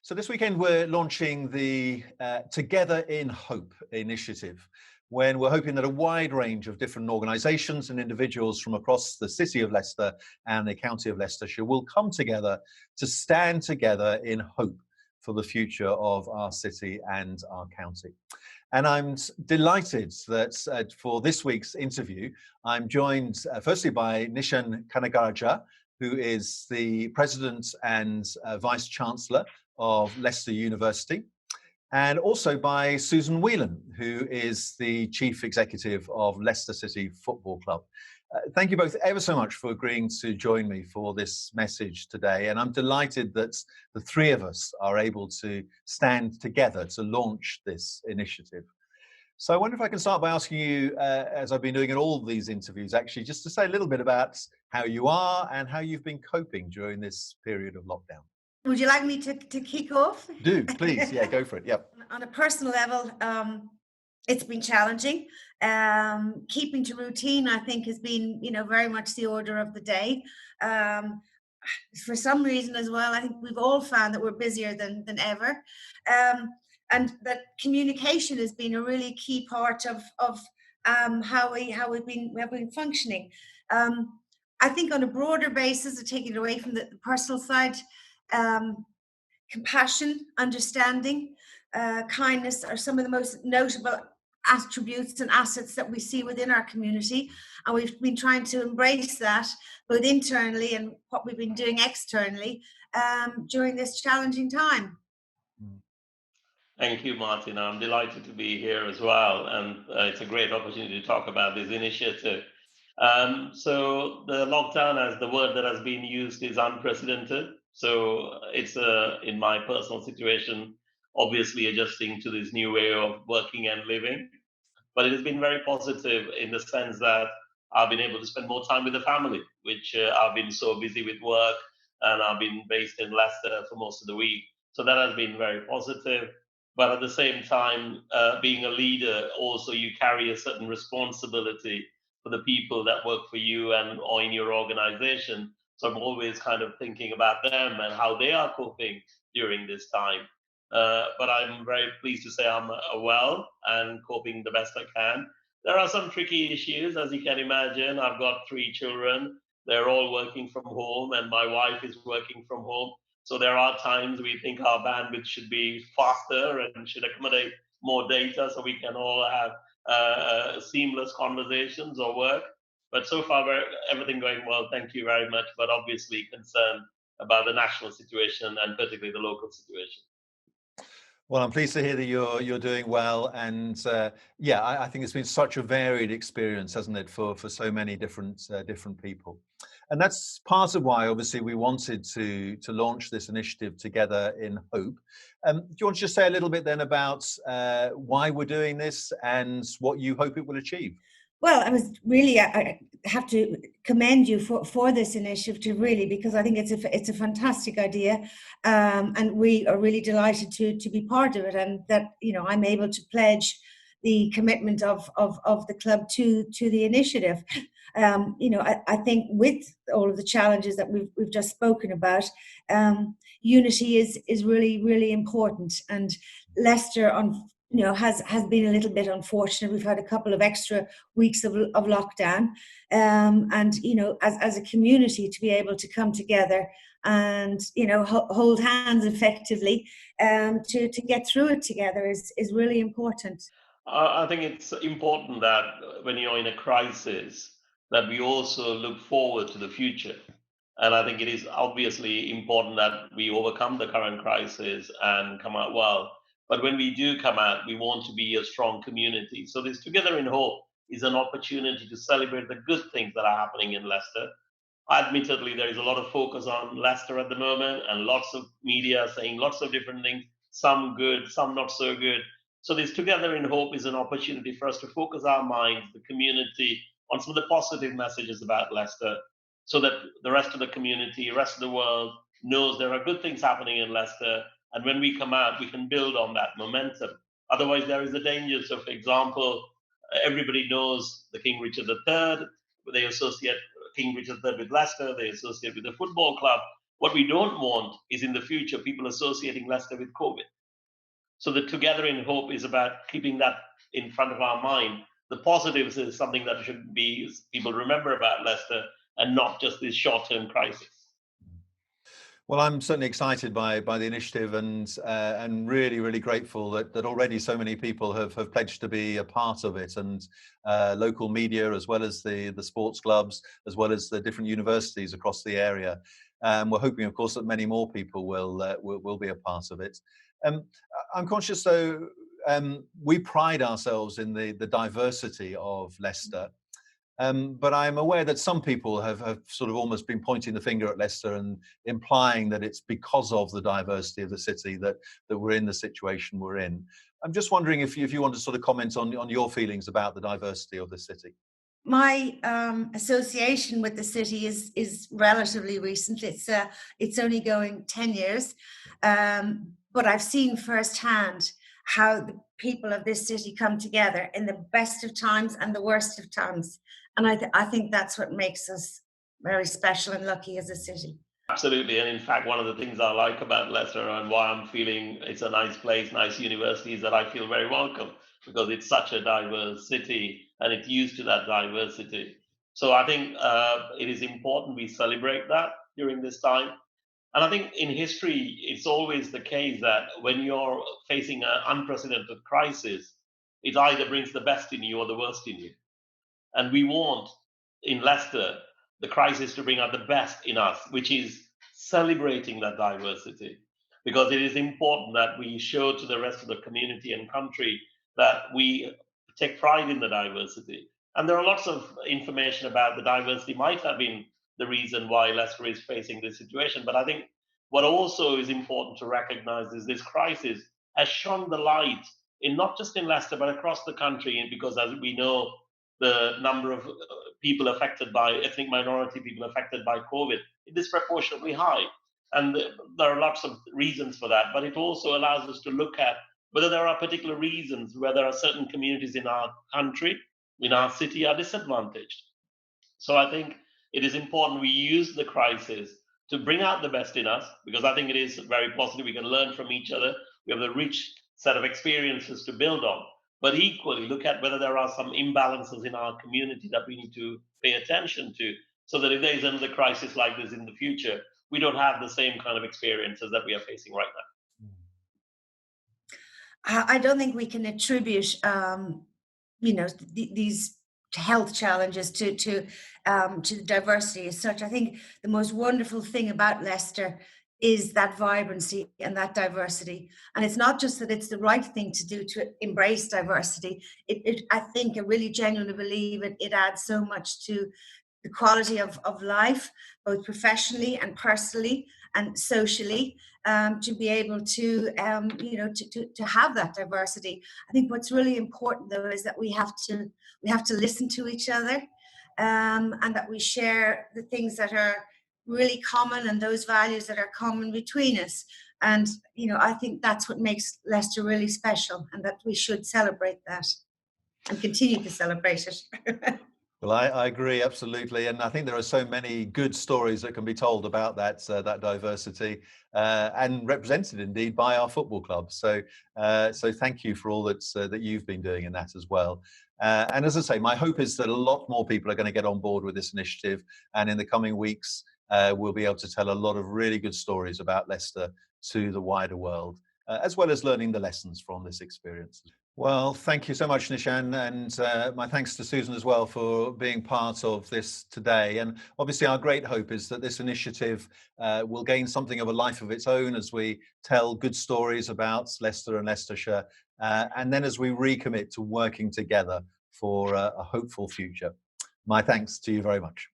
So this weekend we're launching the Together in Hope initiative, when we're hoping that a wide range of different organisations and individuals from across the city of Leicester and the county of Leicestershire will come together to stand together in hope for the future of our city and our county. And I'm delighted that for this week's interview, I'm joined firstly by Nishan Canagarajah, who is the President and Vice-Chancellor of Leicester University, and also by Susan Whelan, who is the Chief Executive of Leicester City Football Club. Thank you both ever so much for agreeing to join me for this message today. And I'm delighted that the three of us are able to stand together to launch this initiative. So I wonder if I can start by asking you, as I've been doing in all of these interviews, actually, just to say a little bit about how you are and how you've been coping during this period of lockdown. Would you like me to kick off? Do, please. Yeah, go for it. Yep. On a personal level, it's been challenging. Keeping to routine, I think, has been, very much the order of the day. For some reason as well, I think we've all found that we're busier than ever. And that communication has been a really key part of how we've been functioning. I think on a broader basis, to take it away from the personal side, compassion, understanding, kindness are some of the most notable attributes and assets that we see within our community, and we've been trying to embrace that both internally and what we've been doing externally during this challenging time. Thank you, Martyn. I'm delighted to be here as well, and it's a great opportunity to talk about this initiative. So the lockdown, as the word that has been used, is unprecedented. So it's, in my personal situation, obviously adjusting to this new way of working and living. But it has been very positive in the sense that I've been able to spend more time with the family, which I've been so busy with work, and I've been based in Leicester for most of the week. So that has been very positive. But at the same time, being a leader, also you carry a certain responsibility for the people that work for you or in your organization. So I'm always kind of thinking about them and how they are coping during this time. But I'm very pleased to say I'm well and coping the best I can. There are some tricky issues, as you can imagine. I've got 3 children. They're all working from home, and my wife is working from home. So there are times we think our bandwidth should be faster and should accommodate more data so we can all have seamless conversations or work. But so far, everything going well. Thank you very much. But obviously concerned about the national situation and particularly the local situation. Well, I'm pleased to hear that you're doing well, and I think it's been such a varied experience, hasn't it, for so many different people, and that's part of why, obviously, we wanted to launch this initiative Together in Hope. Do you want to just say a little bit then about why we're doing this and what you hope it will achieve? Well, I have to commend you for this initiative, really, because I think it's a fantastic idea, and we are really delighted to be part of it, and that I'm able to pledge the commitment of the club to the initiative. I think with all of the challenges that we've just spoken about, unity is really, really important, and Leicester has been a little bit unfortunate. We've had a couple of extra weeks of lockdown, and as a community, to be able to come together and hold hands effectively to get through it together is really important. I think it's important that when you're in a crisis, that we also look forward to the future. And I think it is obviously important that we overcome the current crisis and come out well. But when we do come out, we want to be a strong community. So this Together in Hope is an opportunity to celebrate the good things that are happening in Leicester. Admittedly, there is a lot of focus on Leicester at the moment, and lots of media saying lots of different things, some good, some not so good. So this Together in Hope is an opportunity for us to focus our minds, the community, on some of the positive messages about Leicester, so that the rest of the community, the rest of the world knows there are good things happening in Leicester. And when we come out, we can build on that momentum. Otherwise, there is a danger. So, for example, everybody knows the King Richard III. They associate King Richard III with Leicester. They associate with the football club. What we don't want is in the future people associating Leicester with COVID. So the Together in Hope is about keeping that in front of our mind. The positives is something that should be people remember about Leicester and not just this short-term crisis. Well, I'm certainly excited by the initiative and really grateful that already so many people have pledged to be a part of it, and local media as well as the sports clubs as well as the different universities across the area. We're hoping, of course, that many more people will be a part of it. I'm conscious, though, we pride ourselves in the diversity of Leicester. But I'm aware that some people have sort of almost been pointing the finger at Leicester and implying that it's because of the diversity of the city that we're in the situation we're in. I'm just wondering if you want to sort of comment on your feelings about the diversity of the city. My association with the city is relatively recent. It's only going 10 years, but I've seen firsthand how the people of this city come together in the best of times and the worst of times. And I think that's what makes us very special and lucky as a city. Absolutely. And in fact, one of the things I like about Leicester and why I'm feeling it's a nice place, nice university, is that I feel very welcome because it's such a diverse city and it's used to that diversity. So I think it is important we celebrate that during this time. And I think in history, it's always the case that when you're facing an unprecedented crisis, it either brings the best in you or the worst in you. And we want, in Leicester, the crisis to bring out the best in us, which is celebrating that diversity. Because it is important that we show to the rest of the community and country that we take pride in the diversity. And there are lots of information about the diversity might have been the reason why Leicester is facing this situation. But I think what also is important to recognize is this crisis has shone the light in not just in Leicester, but across the country, because as we know, the number of people affected by ethnic minority people affected by COVID is disproportionately high. And there are lots of reasons for that, but it also allows us to look at whether there are particular reasons where there are certain communities in our country, in our city, are disadvantaged. So I think it is important we use the crisis to bring out the best in us, because I think it is very positive. We can learn from each other. We have a rich set of experiences to build on. But equally, look at whether there are some imbalances in our community that we need to pay attention to, so that if there is another crisis like this in the future, we don't have the same kind of experiences that we are facing right now. I don't think we can attribute, these health challenges to the diversity as such. I think the most wonderful thing about Leicester is that vibrancy and that diversity. And it's not just that it's the right thing to do to embrace diversity. I think I really genuinely believe it adds so much to the quality of life, both professionally and personally and socially, to be able to have that diversity. I think what's really important, though, is that we have to listen to each other, and that we share the things that are really common and those values that are common between us. And I think that's what makes Leicester really special, and that we should celebrate that and continue to celebrate it. Well, I agree absolutely, and I think there are so many good stories that can be told about that diversity, and represented indeed by our football club. So thank you for all that you've been doing in that as well. And as I say, my hope is that a lot more people are going to get on board with this initiative, and in the coming weeks, we'll be able to tell a lot of really good stories about Leicester to the wider world, as well as learning the lessons from this experience. Well, thank you so much, Nishan, and my thanks to Susan as well for being part of this today. And obviously our great hope is that this initiative will gain something of a life of its own as we tell good stories about Leicester and Leicestershire, and then as we recommit to working together for a hopeful future. My thanks to you very much.